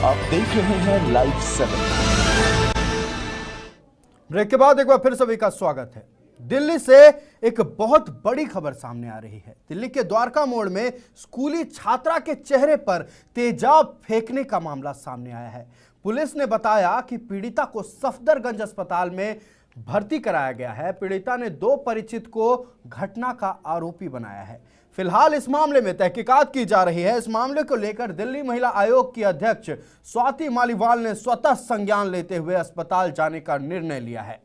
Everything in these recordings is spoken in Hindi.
आप देख रहे हैं लाइव 7। ब्रेक के बाद एक बार फिर सभी का स्वागत है। दिल्ली से एक बहुत बड़ी खबर सामने आ रही है। दिल्ली के द्वारका मोड़ में स्कूली छात्रा के चेहरे पर तेजाब फेंकने का मामला सामने आया है। पुलिस ने बताया कि पीड़िता को सफदरगंज अस्पताल में भर्ती कराया गया है। पीड़िता ने 2 परिचित को घटना का आरोपी बनाया है। फिलहाल इस मामले में तहकीकात की जा रही है। इस मामले को लेकर दिल्ली महिला आयोग की अध्यक्ष स्वाति मालीवाल ने स्वतः संज्ञान लेते हुए अस्पताल जाने का निर्णय लिया है।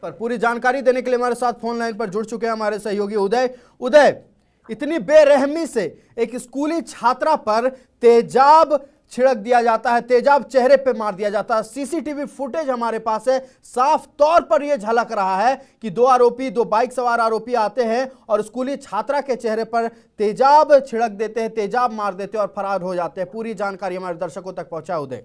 पर पूरी जानकारी देने के लिए हमारे साथ फोन लाइन पर जुड़ चुके हैं हमारे सहयोगी उदय, इतनी बेरहमी से एक स्कूली छात्रा पर तेजाब छिड़क दिया जाता है, तेजाब चेहरे पे मार दिया जाता है। सीसीटीवी फुटेज हमारे पास है। साफ तौर पर यह झलक रहा है कि 2 बाइक सवार आरोपी आते हैं और स्कूली छात्रा के चेहरे पर तेजाब छिड़क देते हैं, तेजाब मार देते हैं और फरार हो जाते हैं। पूरी जानकारी हमारे दर्शकों तक पहुंचा उदय।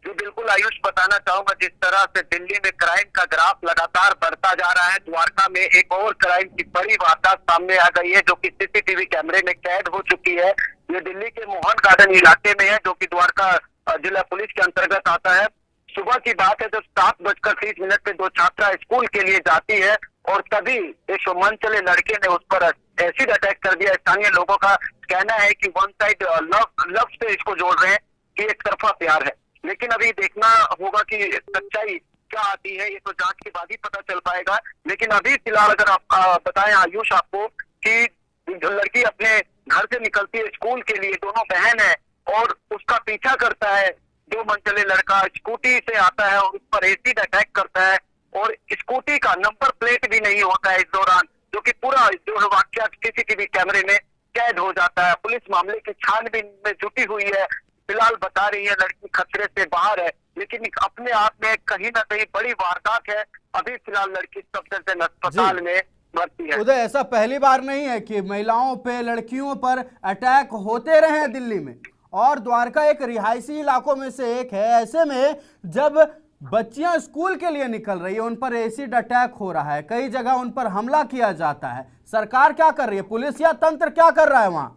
जी बिल्कुल आयुष, बताना चाहूंगा जिस तरह से दिल्ली में क्राइम का ग्राफ लगातार बढ़ता जा रहा है, द्वारका में एक और क्राइम की बड़ी वारदात सामने आ गई है जो कि सीसीटीवी कैमरे में कैद हो चुकी है। ये दिल्ली के मोहन गार्डन इलाके में है जो कि द्वारका जिला पुलिस के अंतर्गत आता है। सुबह की बात है जब 7:30 पे 2 छात्रा स्कूल के लिए जाती है और तभी एक मनचले लड़के ने उस पर एसिड अटैक कर दिया। स्थानीय लोगों का कहना है कि वन साइड लव से इसको जोड़ रहे हैं कि एक तरफा प्यार है, लेकिन अभी देखना होगा कि सच्चाई क्या आती है। ये तो जांच के बाद ही पता चल पाएगा। लेकिन अभी फिलहाल अगर आप बताएं आयुष आपको कि जो लड़की अपने घर से निकलती है स्कूल के लिए, दोनों बहन है और उसका पीछा करता है जो मनचले लड़का, स्कूटी से आता है और उस पर एसिड अटैक करता है और स्कूटी का नंबर प्लेट भी नहीं होता है इस दौरान, जो कि पूरा जो है वाकया सीसीटीवी कैमरे में कैद हो जाता है। पुलिस मामले की छानबीन में जुटी हुई है। फिलहाल बता रही है लड़की खतरे से बाहर है, लेकिन अपने आप में कहीं ना कहीं बड़ी वारदात है। अभी फिलहाल लड़की सफदरजंग अस्पताल में भर्ती है। उदय, ऐसा पहली बार नहीं है कि महिलाओं पे, लड़कियों पर अटैक होते रहे हैं दिल्ली में, और द्वारका एक रिहायशी इलाकों में से एक है। ऐसे में जब बच्चियां स्कूल के लिए निकल रही है, उन पर एसिड अटैक हो रहा है, कई जगह उन पर हमला किया जाता है, सरकार क्या कर रही है, पुलिस या तंत्र क्या कर रहा है वहां?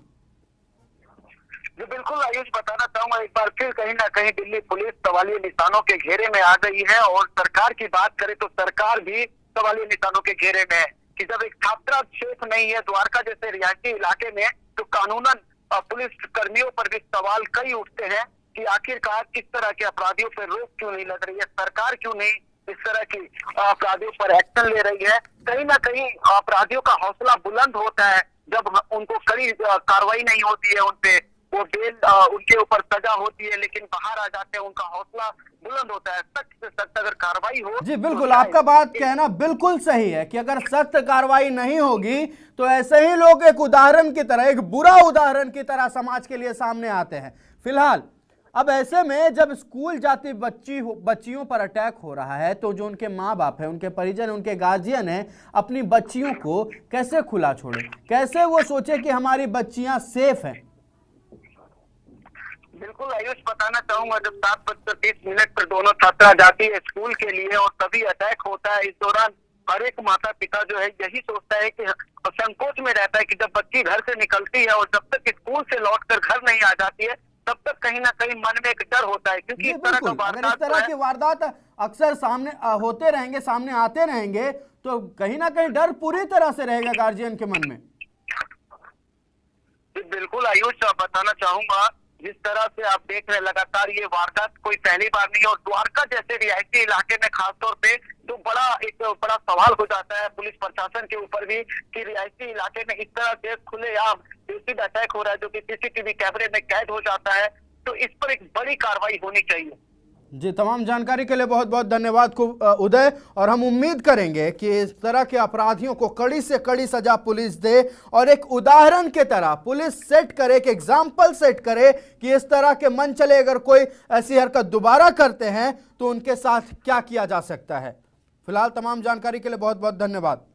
जो बिल्कुल आयुष, बताना चाहूंगा एक बार फिर कहीं ना कहीं दिल्ली पुलिस सवालिया निशानों के घेरे में आ गई है। और सरकार की बात करें तो सरकार भी सवालिया निशानों के घेरे में है कि जब एक छात्रा सेफ नहीं है द्वारका जैसे रिहायशी इलाके में, तो कानूनन पुलिस कर्मियों पर भी सवाल कई उठते हैं कि आखिरकार किस तरह के अपराधियों पर रोक क्यों नहीं लग रही है, सरकार क्यों नहीं इस तरह की अपराधियों पर एक्शन ले रही है। कहीं ना कहीं अपराधियों का हौसला बुलंद होता है जब उनको कड़ी कार्रवाई नहीं होती है, उनपे वो बेल उनके ऊपर सजा होती है, लेकिन बाहर आ जाते हैं, उनका हौसला बुलंद होता है। सख्त से सख्त अगर कार्रवाई हो। जी बिल्कुल, आपका बात कहना बिल्कुल सही है कि अगर सख्त कार्रवाई नहीं होगी तो ऐसे ही लोग एक उदाहरण की तरह, एक बुरा उदाहरण की तरह समाज के लिए सामने आते हैं। फिलहाल अब ऐसे में जब स्कूल जाती बच्चियों पर अटैक हो रहा है, तो जो उनके माँ बाप है, उनके परिजन, उनके गार्जियन है, अपनी बच्चियों को कैसे खुला छोड़े, कैसे वो सोचे कि हमारी बच्चियां सेफ हैं? बिल्कुल आयुष, बताना चाहूंगा जब 7:30 पर दोनों छात्रा जाती है स्कूल के लिए और तभी अटैक होता है। इस दौरान हर एक माता पिता जो है यही सोचता है कि संकोच में रहता है कि जब बच्ची घर से निकलती है और जब तक स्कूल से लौटकर घर नहीं आ जाती है, तब तक कहीं ना कहीं मन में एक डर होता है, क्योंकि इस तरह की वारदात अक्सर सामने होते रहेंगे, सामने आते रहेंगे, तो कहीं ना कहीं डर पूरी तरह से रहेगा गार्जियन के मन में। बिल्कुल आयुष, बताना चाहूंगा जिस तरह से आप देख रहे हैं लगातार ये वारदात कोई पहली बार नहीं है, और द्वारका जैसे रिहायशी इलाके में खासतौर पे तो बड़ा सवाल हो जाता है पुलिस प्रशासन के ऊपर भी कि रिहायशी इलाके में इस तरह से खुलेआम एसिड अटैक हो रहा है जो कि सीसीटीवी कैमरे में कैद हो जाता है। तो इस पर एक बड़ी कार्रवाई होनी चाहिए। जी, तमाम जानकारी के लिए बहुत बहुत धन्यवाद उदय, और हम उम्मीद करेंगे कि इस तरह के अपराधियों को कड़ी से कड़ी सजा पुलिस दे और एक उदाहरण के तरह पुलिस सेट करे, एक एग्जाम्पल सेट करे कि इस तरह के मन चले अगर कोई ऐसी हरकत दोबारा करते हैं तो उनके साथ क्या किया जा सकता है। फिलहाल तमाम जानकारी के लिए बहुत बहुत धन्यवाद।